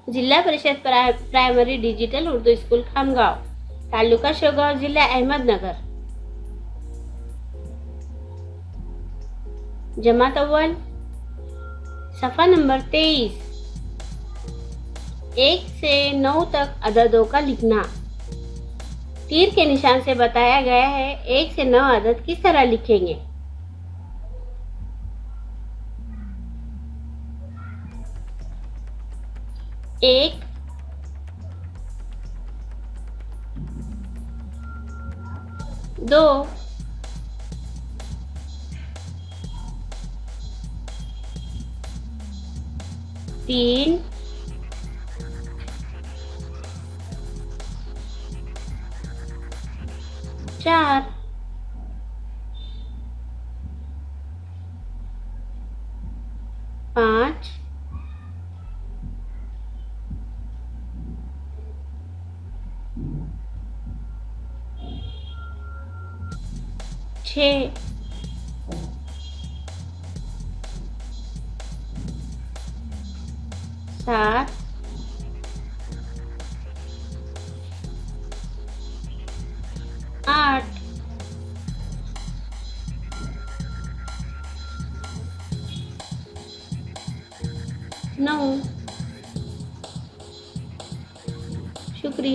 जिल्हा परिषद primary digital Urdu school Khamgaon, taluka Shevgaon, जिल्हा अहमदनगर। जमात अव्वल सफ़ा नंबर 23। 1 से 9 तक अददों का लिखना। तीर के निशान से बताया गया है 1 से 9 अदद किस तरह लिखेंगे। 1, 2, 3, 4, 5, 6, 7, 8, 9। शुक्रिया।